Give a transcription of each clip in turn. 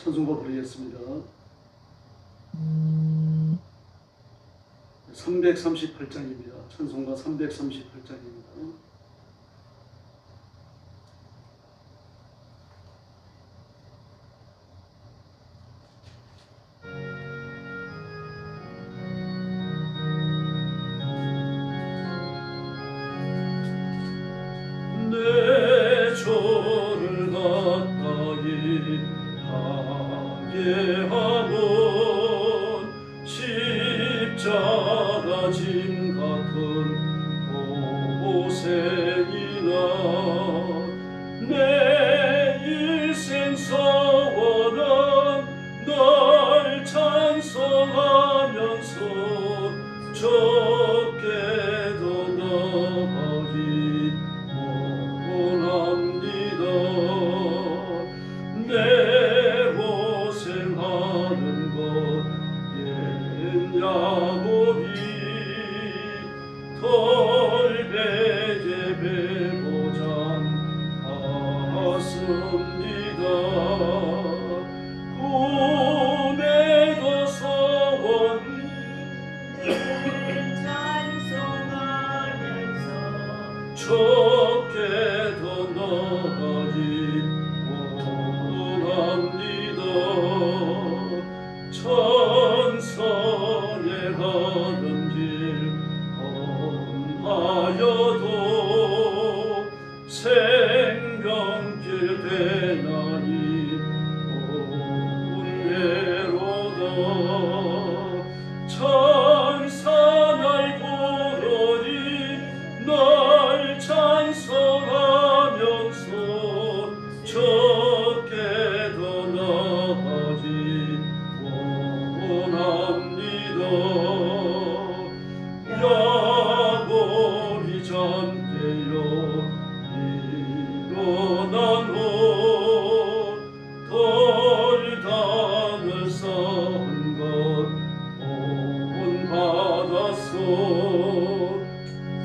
찬송가 부르겠습니다. 338장입니다. 찬송가 338장입니다. 내 조를 가까이 하게 하는 십자가 짐 같은 고생이나 내 일생 소원은 널 찬송하면서 적게도 나가리 원합니다. 내 고생하는 것 옛 야곱이 덜배게 배보장 하습니다. 꿈에도 소원이 찬송하면서 적게도 나가리 원합니다. 천성에 가는 길 험하여도 생명길 대나니 은혜로다. 천사 날 부르니 널 찬송하면서 적게도 나가지 원합니다. 야곱이 잠깨어 일어나고 돌담을 쌓은 것 본받았소.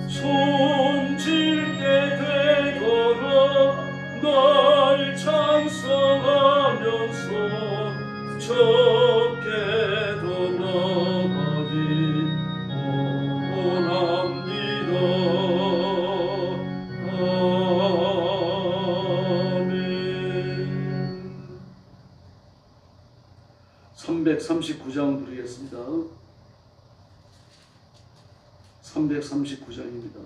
숨질 때 되돌아 널 찬송하면서 적게도 나가지 원합니다. 아멘. 339장 부르겠습니다. 339장입니다.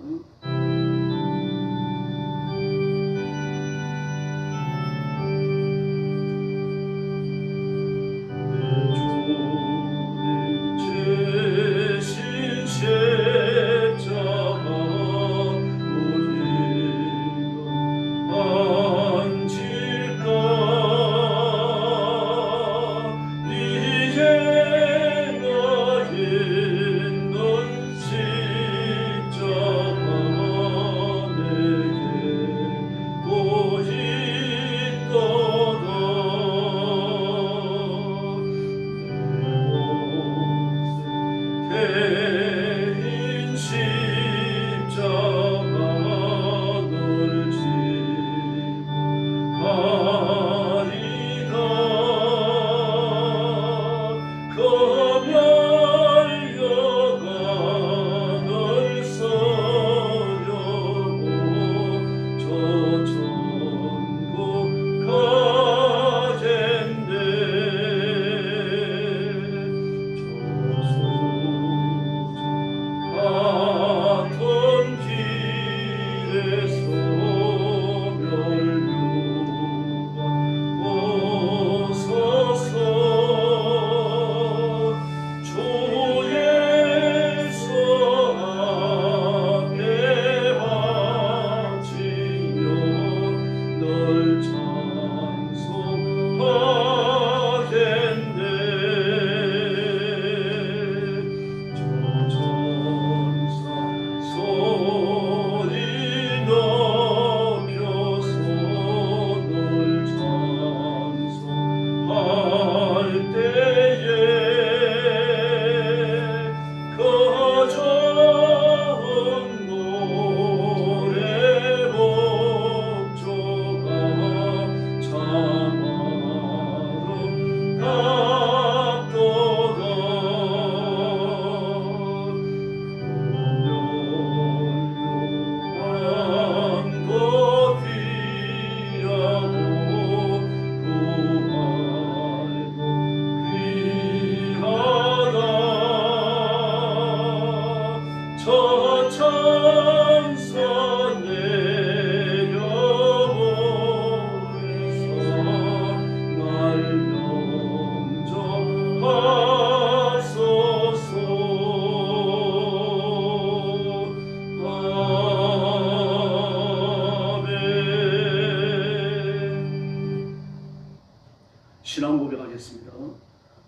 신앙 고백하겠습니다.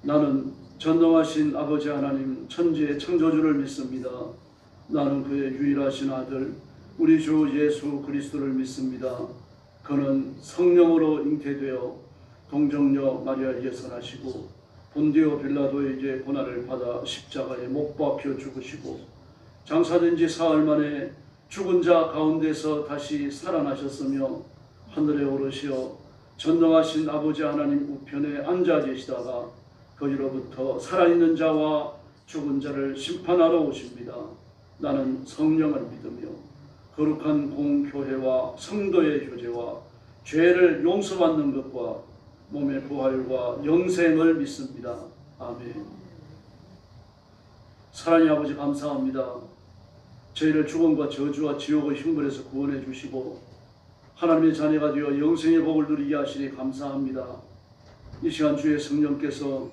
나는 전능하신 아버지 하나님 천지의 창조주를 믿습니다. 나는 그의 유일하신 아들 우리 주 예수 그리스도를 믿습니다. 그는 성령으로 잉태되어 동정녀 마리아에게서 나시고 본디오 빌라도에게 고난을 받아 십자가에 못 박혀 죽으시고 장사된 지 사흘 만에 죽은 자 가운데서 다시 살아나셨으며 하늘에 오르시어 전능하신 아버지 하나님 우편에 앉아 계시다가 거기로부터 살아있는 자와 죽은 자를 심판하러 오십니다. 나는 성령을 믿으며 거룩한 공교회와 성도의 교제와 죄를 용서받는 것과 몸의 부활과 영생을 믿습니다. 아멘. 사랑의 아버지 감사합니다. 저희를 죽음과 저주와 지옥의 흉벌에서 구원해 주시고 하나님의 자녀가 되어 영생의 복을 누리게 하시니 감사합니다. 이 시간 주의 성령께서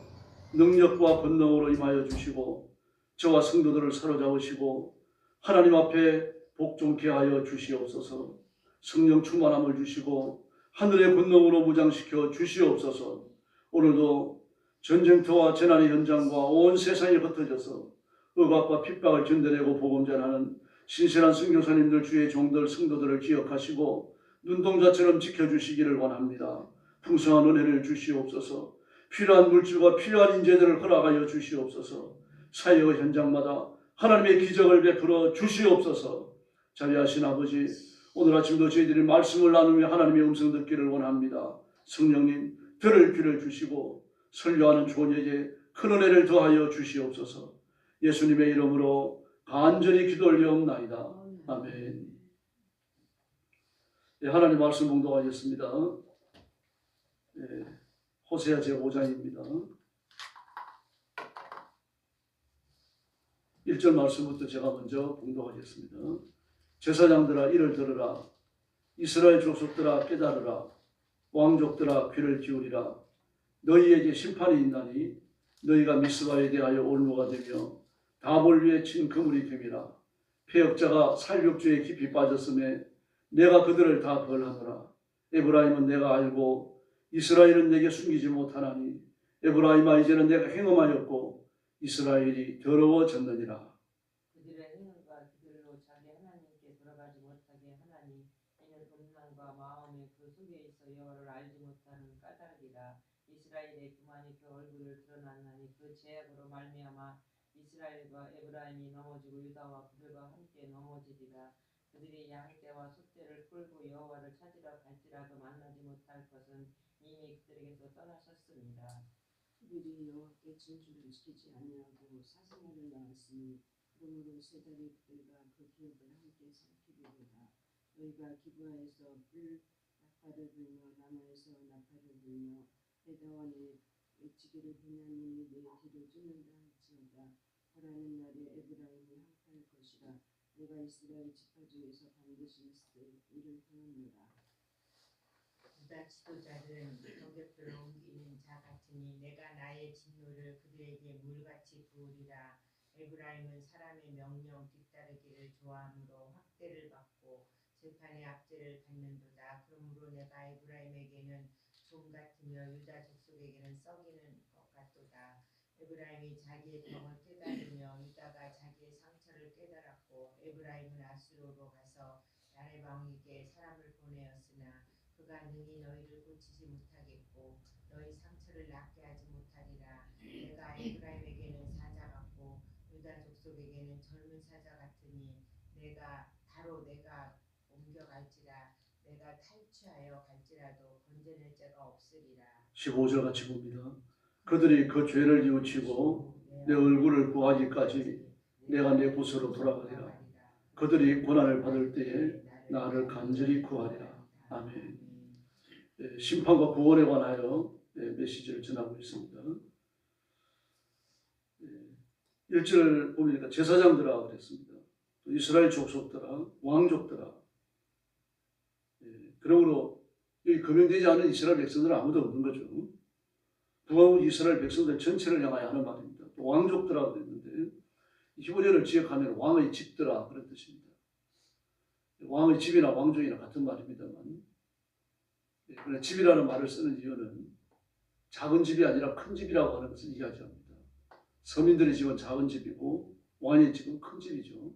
능력과 권능으로 임하여 주시고 저와 성도들을 사로잡으시고 하나님 앞에 복종케 하여 주시옵소서. 성령 충만함을 주시고 하늘의 권능으로 무장시켜 주시옵소서. 오늘도 전쟁터와 재난의 현장과 온 세상에 흩어져서 억압과 핍박을 견뎌내고 복음 전하는 신실한 선교사님들 주의 종들 성도들을 기억하시고 눈동자처럼 지켜주시기를 원합니다. 풍성한 은혜를 주시옵소서. 필요한 물질과 필요한 인재들을 허락하여 주시옵소서. 사역 현장마다 하나님의 기적을 베풀어 주시옵소서. 자비하신 아버지, 오늘 아침도 저희들이 말씀을 나누며 하나님의 음성 듣기를 원합니다. 성령님, 들을 귀를 주시고 설교하는 종에게 큰 은혜를 더하여 주시옵소서. 예수님의 이름으로 간절히 기도 올려옵나이다. 아멘. 네, 하나님 말씀 봉독하겠습니다. 네, 호세아 제5장입니다. 1절 말씀부터 제가 먼저 봉독하겠습니다. 제사장들아 이를 들으라. 이스라엘 족속들아 깨달으라. 왕족들아 귀를 기울이라. 너희에게 심판이 있나니 너희가 미스바에 대하여 올무가 되며 다볼 위에 친 그물이 됨이라. 패역자가 살육주에 깊이 빠졌음에 내가 그들을 다 벌하노라. 에브라임은 내가 알고 이스라엘은 내게 숨기지 못하나니 에브라임아 이제는 내가 행음하였고 이스라엘이 더러워졌느니라. 그들의 행음과 그들로 자기 하나님께 돌아가지 못하게 하나니 이는 음란과 마음에 그 속에 있어 여호와를 알지 못하는 까닭이라. 이스라엘의 교만이 그 얼굴을 드러났나니 그 죄악으로 말미암아 이스라엘과 에브라임이 넘어지고 유다와 그들과 함께 넘어지리라. 그들이 양떼와 소떼를 끌고 여호와를 찾으러 갈지라도 만나지 못할 것은 이미 그들에게서 떠나셨습니다. 그들이 여호와께 진주를 지키지 아니하고 사생활을 낳았으니 그러므로 세 달이 그들과 그 기업을 함께 삼키리로다. 너희가 기브아에서 뿔 나팔을 불며 라마에서 나팔을 불며 베다원에 외치기를 보냐니 내 뒤를 쫓는다 할지어다. 벌하는 날에 에브라임이 항파할 것이라. 내가 이스라엘 지파 중에서 반드시 이를 세우노라. 유다 지도자들은 벽곁으로 옮기는 자 같으니 내가 나의 진노를 그들에게 물같이 부으리라. 에브라임은 사람의 명령 뒤따르기를 좋아하므로 학대를 받고 재판의 압제를 받는도다. 그러므로 내가 에브라임에게는 종 같으며 유다 족속에게는 썩이는 것 같도다. 에브라임이 자기의 병을 깨달으며 유다가 자기의 상처를 깨달았고 에브라임은 아수르로 가서 야레방에게 사람을 보내었으나 그가 능히 너희를 고치지 못하겠고 너희 상처를 낫게 하지 못하리라. 내가 에브라임에게는 사자 같고 유다 족속에게는 젊은 사자 같으니 내가 옮겨갈지라. 내가 탈취하여 갈지라도 건져낼 자가 없으리라. 15절 같이 봅니다. 그들이 그 죄를 뉘우치고 내 얼굴을 구하기까지 내가 내 곳으로 돌아가리라. 그들이 고난을 받을 때에 나를 간절히 구하리라. 아멘. 심판과 구원에 관하여 메시지를 전하고 있습니다. 1절 보니까 제사장들아 그랬습니다. 이스라엘 족속들아 왕족들아. 그러므로 여기 거명되지 않은 이스라엘 백성들은 아무도 없는 거죠. 구하고 이스라엘 백성들 전체를 향하여 하는 말입니다. 또 왕족들아 그랬는데 히브리어를 지역하면 왕의 집들아 그런 뜻입니다. 왕의 집이나 왕족이나 같은 말입니다만 그러나 집이라는 말을 쓰는 이유는 작은 집이 아니라 큰 집이라고 하는 것을 이야기합니다. 서민들의 집은 작은 집이고 왕의 집은 큰 집이죠.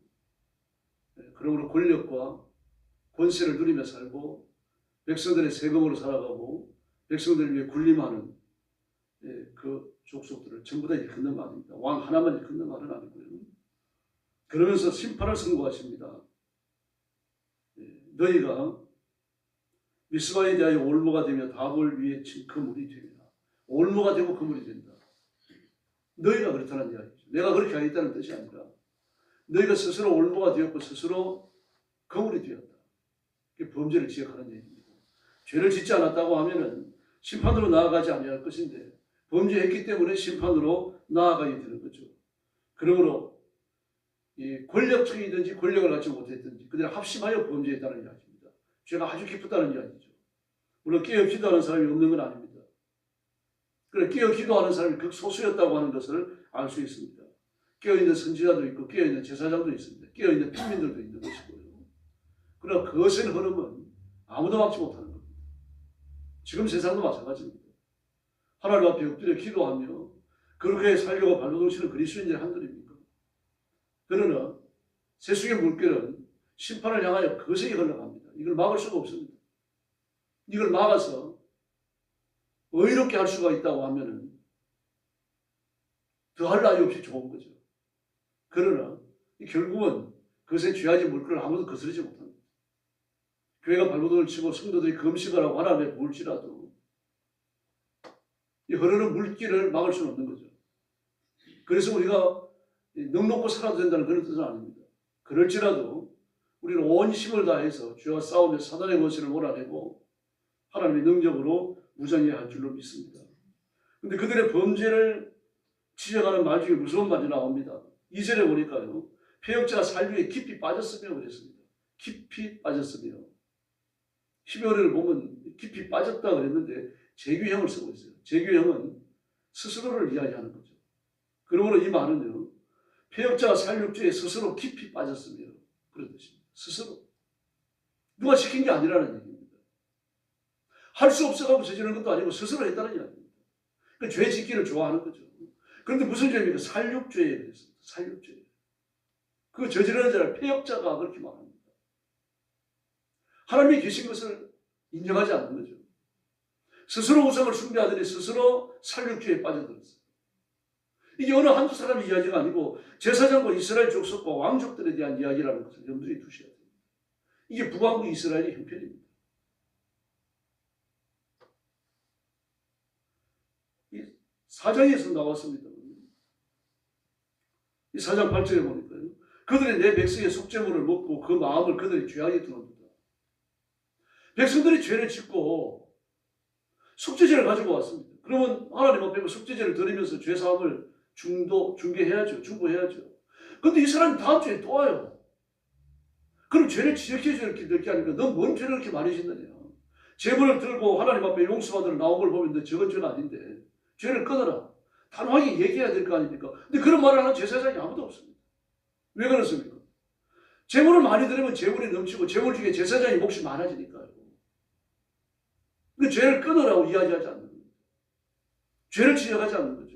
그러므로 권력과 권세를 누리며 살고 백성들의 세금으로 살아가고 백성들을 위해 군림하는 그 족속들을 전부 다 일컫는 말입니다. 왕 하나만 일컫는 말은 아니고요. 그러면서 심판을 선고하십니다. 너희가 미스바에 대하여 올무가 되며 답을 위해 친 그물이 되리라. 올무가 되고 그물이 된다. 너희가 그렇다는 이야기죠. 내가 그렇게 하겠다는 뜻이 아니라 너희가 스스로 올무가 되었고 스스로 그물이 되었다. 그게 범죄를 지적하는 얘기입니다. 죄를 짓지 않았다고 하면은 심판으로 나아가지 아니할 것인데 범죄했기 때문에 심판으로 나아가게 되는 거죠. 그러므로 이 권력층이든지 권력을 갖지 못했든지 그들이 합심하여 범죄했다는 이야기입니다. 죄가 아주 깊었다는 이야기죠. 물론 깨어 기도하는 사람이 없는 건 아닙니다. 그래 깨어 기도하는 사람이 극소수였다고 하는 것을 알 수 있습니다. 깨어있는 선지자도 있고 깨어있는 제사장도 있습니다. 깨어있는 평민들도 있는 것이고요. 그러나 거센 흐름은 아무도 막지 못하는 겁니다. 지금 세상도 마찬가지입니다. 하나님 앞에 엎드려 기도하며 그렇게 살려고 발버둥치는 그리스도인들의 한둘입니까? 그러나 세속의 물결은 심판을 향하여 거세게 흘러갑니다. 이걸 막을 수가 없습니다. 이걸 막아서 의롭게 할 수가 있다고 하면은 더할 나위 없이 좋은 거죠. 그러나 결국은 그것에 죄하지 물결을 아무도 거스르지 못합니다. 교회가 발버둥을 치고 성도들이 금식을 하고 하나님에 부을지라도 이 흐르는 물길을 막을 수는 없는 거죠. 그래서 우리가 넉넉고 살아도 된다는 그런 뜻은 아닙니다. 그럴지라도 우리는 온 힘을 다해서 죄와 싸우며 사단의 권세를 몰아내고 하나님의 능력으로 무장해야 할 줄로 믿습니다. 그런데 그들의 범죄를 지적하는 말 중에 무서운 말이 나옵니다. 2절에 보니까요. 패역자가 살류에 깊이 빠졌으며 그랬습니다. 깊이 빠졌으며. 12월을 보면 깊이 빠졌다 그랬는데 재규형을 쓰고 있어요. 재규형은 스스로를 이야기하는 거죠. 그러므로 이 말은요. 패역자가 살육죄에 스스로 깊이 빠졌으며 그런 뜻입니다. 스스로. 누가 시킨 게 아니라는 얘기입니다. 할 수 없어가지고 저지르는 것도 아니고 스스로 했다는 이야기입니다. 그러니까 죄 짓기를 좋아하는 거죠. 그런데 무슨 죄입니까? 살육죄에 그랬습니다. 살육죄. 그 저지르는 자를 패역자가 그렇게 말합니다. 하나님이 계신 것을 인정하지 않는 거죠. 스스로 우상을 숭배하더니 스스로 살육죄에 빠져들었어요. 이게 어느 한두 사람의 이야기가 아니고 제사장과 이스라엘 족속과 왕족들에 대한 이야기라는 것을 염두에 두셔야 됩니다. 이게 북왕국 이스라엘의 형편입니다. 이 4장에서 나왔습니다. 이 4장 8절에 보니까요. 그들이 내 백성의 속죄물을 먹고 그 마음을 그들의 죄악에 두는도다. 백성들이 죄를 짓고 속죄제를 가지고 왔습니다. 그러면 하나님 앞에 속죄제를 드리면서 죄사함을 중개해야죠. 중보해야죠. 그런데 이 사람이 다음 주에 또 와요. 그럼 죄를 지적해 줄 게 아니까 너 뭔 죄를 그렇게 많이 짓느냐. 제물을 들고 하나님 앞에 용서받으러 나온 걸 보면 너 저건 죄는 아닌데 죄를 끊어라. 단호하게 얘기해야 될 거 아닙니까? 근데 그런 말을 하는 제사장이 아무도 없습니다. 왜 그렇습니까? 제물을 많이 드리면 제물이 넘치고 제물 중에 제사장이 몫이 많아지니까요. 그 죄를 끊으라고 이야기하지 않는 겁니다. 죄를 지적하지 않는 거죠.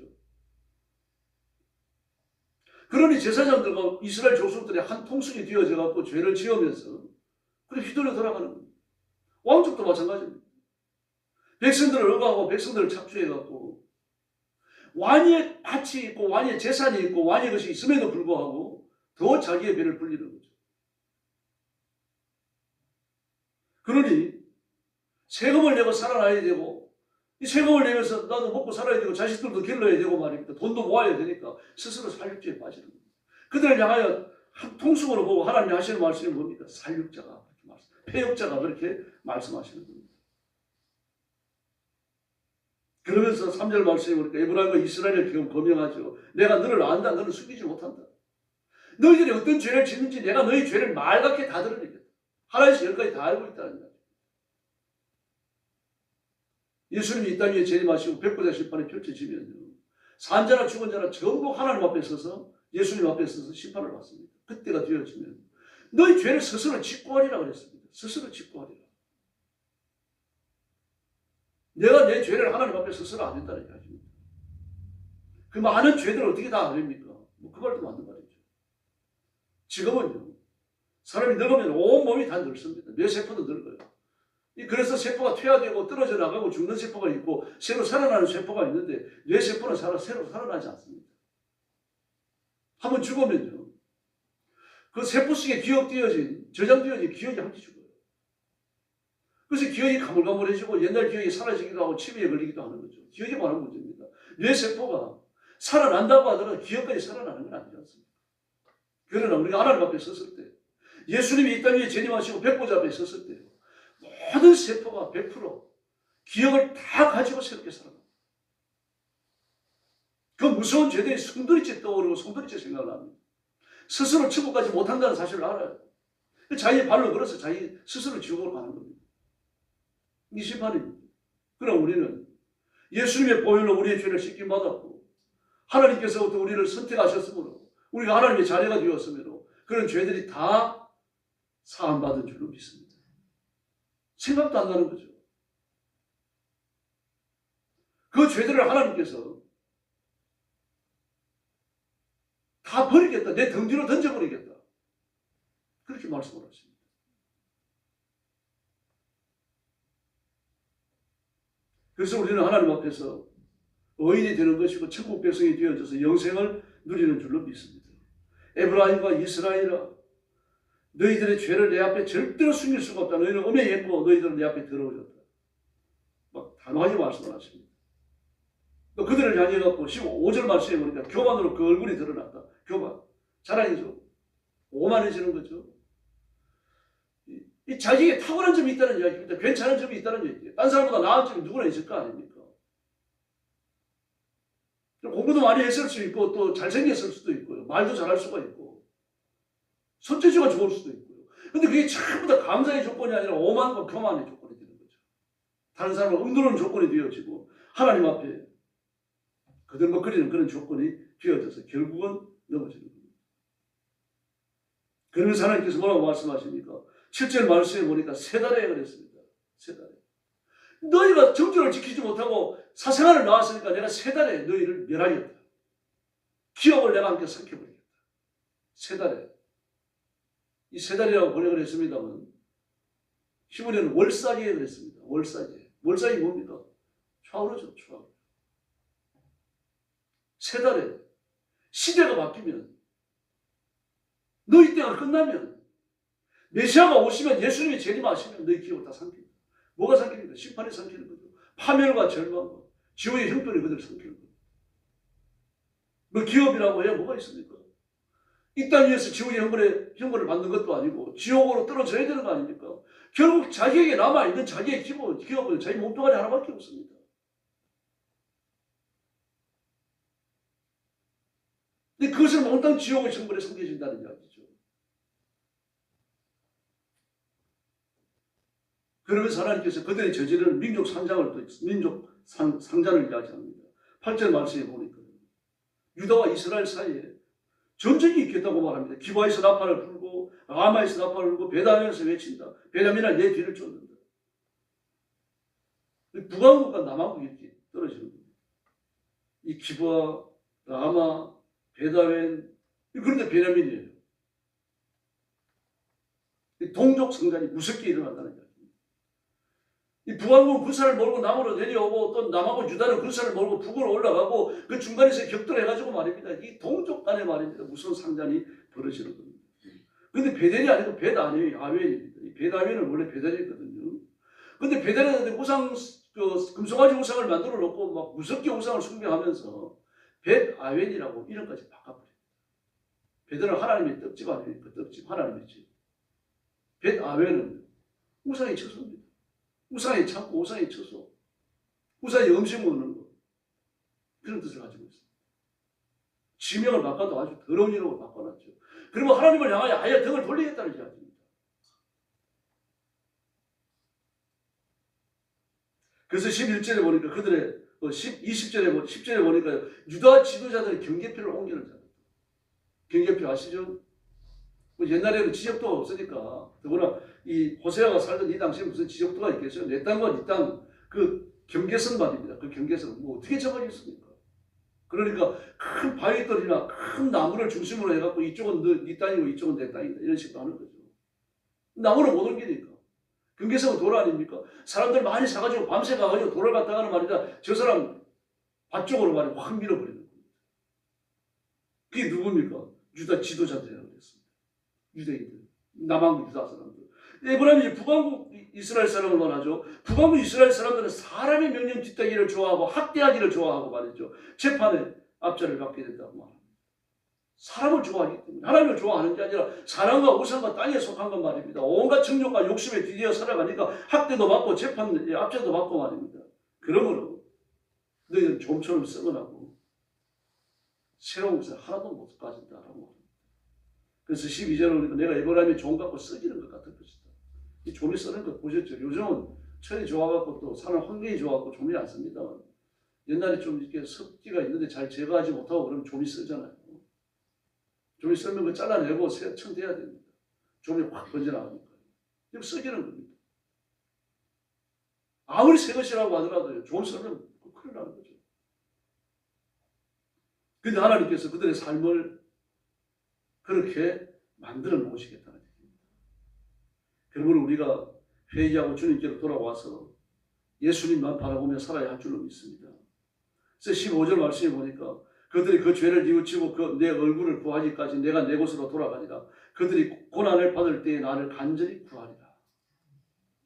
그러니 제사장들과 이스라엘 족속들이 한 통속이 되어져 갖고 죄를 지으면서 그래 휘둘려 돌아가는 겁니다. 왕족도 마찬가지입니다. 백성들을 억압하고 백성들을 착취해 갖고 왕의 밭이 있고 왕의 재산이 있고 왕의 것이 있음에도 불구하고 더 자기의 배를 불리는 거죠. 그러니 세금을 내고 살아나야 되고 이 세금을 내면서 나도 먹고 살아야 되고 자식들도 길러야 되고 말입니다. 돈도 모아야 되니까 스스로 살육죄에 빠지는 겁니다. 그들을 향하여 한 통속으로 보고 하나님이 하시는 말씀이 뭡니까? 살육자가 그렇게 말씀, 패역자가 그렇게 말씀하시는 겁니다. 그러면서 3절 말씀이 보니까 에브라임과 이스라엘을 지금 거명하죠. 내가 너를 안다. 너는 숨기지 못한다. 너희들이 어떤 죄를 짓는지 내가 너희 죄를 말같게 다 드러내겠다. 하나에서 열까지 다 알고 있다는 거죠. 예수님이 이 땅 위에 재림하시고 백보자 심판이 펼쳐지면요. 산자나 죽은 자나 전부 하나님 앞에 서서 예수님 앞에 서서 심판을 받습니다. 그때가 되어지면 너희 죄를 스스로 짓고 하리라 그랬습니다. 스스로 짓고 하리라. 내가 내 죄를 하나님 앞에 서서는 안 된다는 이야기입니다. 그 많은 죄들을 어떻게 다 아닙니까? 뭐 그 말도 맞는 말이죠. 지금은요, 사람이 늙으면 온몸이 다 늙습니다. 뇌세포도 늙어요. 그래서 세포가 퇴화되고 떨어져 나가고 죽는 세포가 있고 새로 살아나는 세포가 있는데 뇌세포는 새로 살아나지 않습니다. 한번 죽으면요, 그 세포 속에 저장되어진 기억이 함께 죽어요. 그래서 기억이 가물가물해지고 옛날 기억이 사라지기도 하고 치매에 걸리기도 하는 거죠. 기억이 많은 문제입니다. 뇌세포가 살아난다고 하더라도 기억까지 살아나는 건 아니지 않습니까? 그러나 우리가 하나님 앞에 섰을 때, 예수님이 이 땅 위에 재림하시고 백보자 앞에 섰을 때 모든 세포가 100% 기억을 다 가지고 새롭게 살아납니다. 그 무서운 죄들이 송두리째 떠오르고 송두리째 생각을 합니다. 스스로 천국까지 못한다는 사실을 알아요. 자기 발로 걸어서 자기 스스로 지옥으로 가는 겁니다. 이 심판입니다. 그러나 우리는 예수님의 보혈로 우리의 죄를 씻김 받았고 하나님께서부터 우리를 선택하셨으므로 우리가 하나님의 자녀가 되었으므로 그런 죄들이 다 사함받은 줄로 믿습니다. 생각도 안 나는 거죠. 그 죄들을 하나님께서 다 버리겠다. 내 등 뒤로 던져버리겠다. 그렇게 말씀을 하십니다. 그래서 우리는 하나님 앞에서 의인이 되는 것이고 천국 백성이 되어져서 영생을 누리는 줄로 믿습니다. 에브라임과 이스라엘아, 너희들의 죄를 내 앞에 절대로 숨길 수가 없다. 너희는 음에 했고 너희들은 내 앞에 더러워졌다. 막 단호하게 말씀을 하십니다. 또 그들을 향해 갖고 15절 말씀에 보니까 교만으로 그 얼굴이 드러났다. 교만. 자랑이죠. 오만해지는 거죠. 이 자기에게 탁월한 점이 있다는 이야기입니다. 괜찮은 점이 있다는 얘기예요. 딴 사람보다 나은 점이 누구나 있을 거 아닙니까? 공부도 많이 했을 수 있고 또 잘생겼을 수도 있고요. 말도 잘할 수가 있고 손재주가 좋을 수도 있고요. 근데 그게 전부 다 감사의 조건이 아니라 오만과 교만의 조건이 되는 거죠. 다른 사람을 억누르는 조건이 되어지고 하나님 앞에 거들먹거리는 그런 조건이 되어져서 결국은 넘어지는 겁니다. 그러면서 하나님께서 뭐라고 말씀하십니까? 7절 말씀에 보니까 세 달에 그랬습니다. 세 달에. 너희가 정절을 지키지 못하고 사생활을 나왔으니까 내가 세 달에 너희를 멸하겠다. 기업을 내가 함께 삼켜버리겠다. 세 달에. 이 세 달이라고 번역을 했습니다만 히브리어는 월사기에 그랬습니다. 월사기. 월사기 뭡니까? 좌우로죠. 좌우로. 세 달에 시대가 바뀌면 너희 때가 끝나면 메시아가 오시면 예수님이 재림하시면 너희 기업을 다 삼킵니다. 뭐가 삼킵니까? 심판이 삼키는 거죠. 파멸과 절망과 지옥의 형편이 그들을 삼키는 거죠. 뭐 기업이라고 해야 뭐가 있습니까? 이 땅 위에서 지옥의 형벌을 받는 것도 아니고 지옥으로 떨어져야 되는 거 아닙니까? 결국 자기에게 남아있는 자기의 기업은 자기 몸뚱아리 하나밖에 없습니다. 근데 그것을 몽땅 지옥의 형벌에 섬겨진다는 이야기죠. 그러면서 하나님께서 그들의 저지른 민족 상장을 또 민족 상자를 이야기합니다. 8절 말씀에 보니까 유다와 이스라엘 사이에 전쟁이 있겠다고 말합니다. 기바에서 나팔을 불고 라마에서 나팔을 불고 베다면에서 외친다. 베냐민아 내 뒤를 쫓는다. 북왕국과 남왕국이 이렇게 떨어지는 겁니다. 이 기바, 라마, 베다웬 그런데 베냐민이에요. 동족 성장이 무섭게 일어난다는 거예요. 이 북왕국은 군사를 몰고 남으로 내려오고 또 남하고 유다는 군사를 몰고 북으로 올라가고 그 중간에서 격돌해가지고 말입니다. 이 동족 간에 말입니다. 무서운 상전이 벌어지는 겁니다. 그런데 베델이 아니고 아웬입니다. 이 베다웬은 원래 베델이거든요. 그런데 베델은 우상, 금송아지 우상을 만들어 놓고 막 무섭게 우상을 숭배하면서 벳아웬이라고 이름까지 바꿔버립니다. 베델은 하나님의 떡집 아니에요. 그 떡집 하나님의 집. 벳아웬은 우상의 처소입니다. 우상의 창고, 우상의 처소, 우상의 음식 먹는 것 그런 뜻을 가지고 있습니다. 지명을 바꿔도 아주 더러운 이름으로 바꿔놨죠. 그리고 하나님을 향하여 아예 등을 돌리겠다는 이야기입니다. 그래서 11절에 보니까 그들의 10절에 보니까 유다 지도자들의 경계표를 옮기는 자들. 경계표 아시죠? 뭐 옛날에는 지적도가 없으니까 더구나 이 호세아가 살던 이 당시에 무슨 지적도가 있겠어요? 내 땅과 네 땅 그 경계선 말입니다. 그 경계선 뭐 어떻게 잡아주겠습니까? 그러니까 큰 바위돌이나 큰 나무를 중심으로 해갖고 이쪽은 네 땅이고 이쪽은 내 땅이다 이런 식으로 하는 거죠. 나무를 못 옮기니까. 경계선은 돌 아닙니까? 사람들 많이 사가지고 밤새 가가지고 돌을 갖다 하는 말이다. 저 사람 밭 쪽으로 말이 확 밀어버리는 겁니다. 그게 누굽니까? 유다 지도자들이라고 그랬습니다. 유대인들. 남한국 유다 사람들. 에브라임이 북왕국 이스라엘 사람을 말하죠. 북왕국 이스라엘 사람들은 사람의 명령 뒷따기를 좋아하고 학대하기를 좋아하고 말이죠. 재판에 앞자를 받게 된다고 말합니다. 사람을 좋아하기 때문에 하나님을 좋아하는 게 아니라 사람과 우상과 땅에 속한 것 말입니다. 온갖 정욕과 욕심에 뒤되어 살아가니까 학대도 받고 재판에 앞자도 받고 말입니다. 그러므로 너희는 좀처럼 썩어나고 새로운 것을 하나도 못 가진다라고 말합니다. 그래서 12절은 내가 에브라임이 좀 갖고 썩이는 것 같은 것이다. 이 좀이 썩는 거 보셨죠? 요즘은 철이 좋아갖고 또 사는 환경이 좋아갖고 좀이 안 씁니다. 옛날에 좀 이렇게 습기가 있는데 잘 제거하지 못하고 그러면 좀이 쓰잖아요. 좀이 썰면 그 잘라내고 청대해야 됩니다. 좀이 확 번져나가니까. 이거 썩이는 겁니다. 아무리 새 것이라고 하더라도요. 좀 썰면 큰일 나는 거죠. 근데 하나님께서 그들의 삶을 그렇게 만들어 놓으시겠다는 얘기입니다. 그러므로 우리가 회개하고 주님께로 돌아와서 예수님만 바라보며 살아야 할 줄로 믿습니다. 그래서 15절 말씀에 보니까 그들이 그 죄를 뉘우치고 내 얼굴을 구하기까지 내가 내 곳으로 돌아가니라. 그들이 고난을 받을 때에 나를 간절히 구하리라.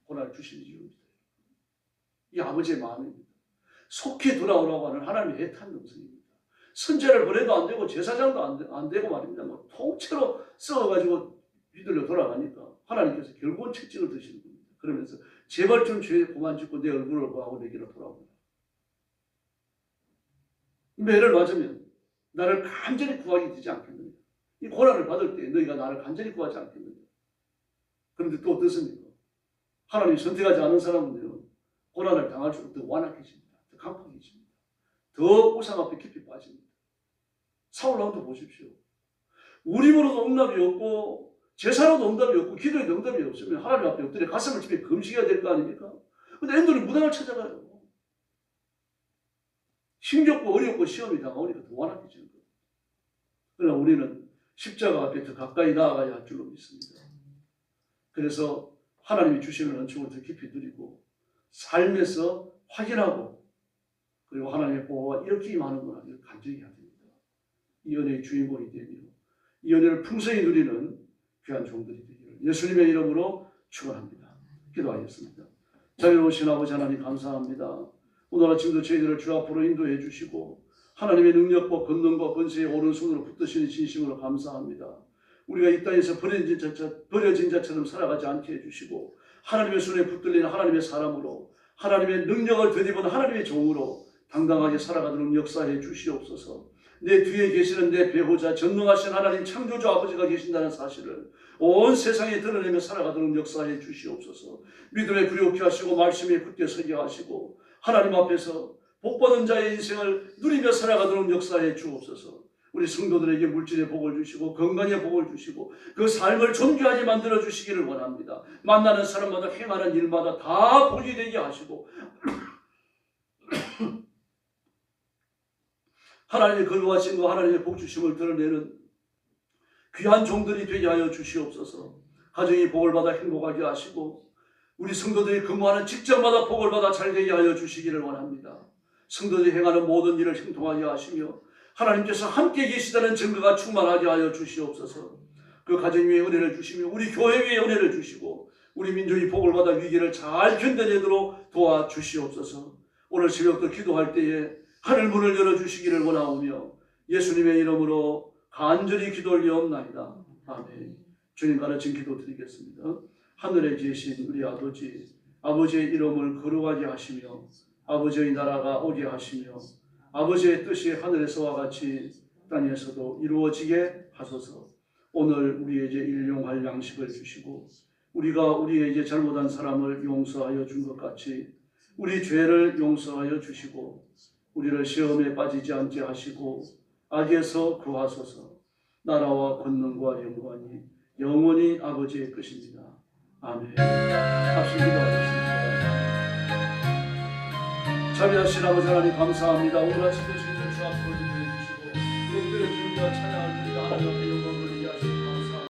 고난을 주시는 이유입니다. 이 아버지의 마음입니다. 속히 돌아오라고 하는 하나님의 애탄 음성입니다. 선제를 보내도 안 되고 제사장도 안 되고 말입니다. 뭐 통째로 썩어가지고 휘둘려 돌아가니까 하나님께서 결국은 책찍을 드시는 겁니다. 그러면서 제발 좀 죄에 고만 짓고 내 얼굴을 구하고 내게로 돌아오라. 매를 맞으면 나를 간절히 구하게 되지 않겠느냐. 이 고난을 받을 때 너희가 나를 간절히 구하지 않겠느냐. 그런데 또 어떻습니까? 하나님이 선택하지 않은 사람은요, 고난을 당할수록 더 완악해집니다. 더 강팍해집니다. 더 우상 앞에 깊이 빠집니다. 사울 왕도 보십시오. 우림으로도 응답이 없고 제사로도 응답이 없고 기도에도 응답이 없으면 하나님 앞에 엎드려 가슴을 치며 금식해야 될 거 아닙니까? 근데 애들이 무당을 찾아가요. 힘겹고 어렵고 시험이 다가오니까 더 완악해지는 거예요. 그러나 우리는 십자가 앞에 더 가까이 나아가야 할 줄로 믿습니다. 그래서 하나님이 주시는 은총을 더 깊이 누리고 삶에서 확인하고 그리고 하나님의 보호가 이렇게 임하는구나 이걸 간절히 해야 됩니다. 이 은혜의 주인공이 되며 이 은혜를 풍성히 누리는 귀한 종들이 되기를 예수님의 이름으로 축원합니다. 기도하겠습니다. 자유로우신 아버지 하나님 감사합니다. 오늘 아침도 저희들을 주 앞으로 인도해 주시고 하나님의 능력과 권능과 권세의 오른손으로 붙드시는 진심으로 감사합니다. 우리가 이 땅에서 버려진 자처럼 살아가지 않게 해주시고 하나님의 손에 붙들리는 하나님의 사람으로 하나님의 능력을 덧입은 하나님의 종으로 당당하게 살아가도록 역사해 주시옵소서. 내 뒤에 계시는 내 배우자 전능하신 하나님 창조주 아버지가 계신다는 사실을 온 세상에 드러내며 살아가도록 역사해 주시옵소서. 믿음에 부욕케 하시고 말씀에 굳게 서게 하시고 하나님 앞에서 복받은 자의 인생을 누리며 살아가도록 역사해 주옵소서. 우리 성도들에게 물질의 복을 주시고 건강의 복을 주시고 그 삶을 존귀하게 만들어 주시기를 원합니다. 만나는 사람마다 행하는 일마다 다 복이 되게 하시고 하나님의 거룩하신 거 하나님의 복 주심을 드러내는 귀한 종들이 되게 하여 주시옵소서. 가정이 복을 받아 행복하게 하시고 우리 성도들이 근무하는 직장마다 복을 받아 잘 되게 하여 주시기를 원합니다. 성도들이 행하는 모든 일을 형통하게 하시며 하나님께서 함께 계시다는 증거가 충만하게 하여 주시옵소서. 그 가정 위에 은혜를 주시며 우리 교회 위에 은혜를 주시고 우리 민족이 복을 받아 위기를 잘 견뎌내도록 도와주시옵소서. 오늘 새벽도 기도할 때에 하늘 문을 열어주시기를 원하오며 예수님의 이름으로 간절히 기도 올리옵나이다. 아멘. 주님 가르친 기도 드리겠습니다. 하늘에 계신 우리 아버지, 아버지의 이름을 거룩하게 하시며 아버지의 나라가 오게 하시며 아버지의 뜻이 하늘에서와 같이 땅에서도 이루어지게 하소서. 오늘 우리에게 일용할 양식을 주시고 우리가 우리에게 잘못한 사람을 용서하여 준 것 같이 우리 죄를 용서하여 주시고 우리를 시험에 빠지지 않게 하시고 악에서 구하소서. 나라와 권능과 영광이 영원히 아버지의 것입니다. 아멘. 합심 기도하겠습니다. 자비하신 아버지 하나님 감사합니다. 오늘 아침도 지금 주 앞으로 인도해 주시고 또 준비한 찬양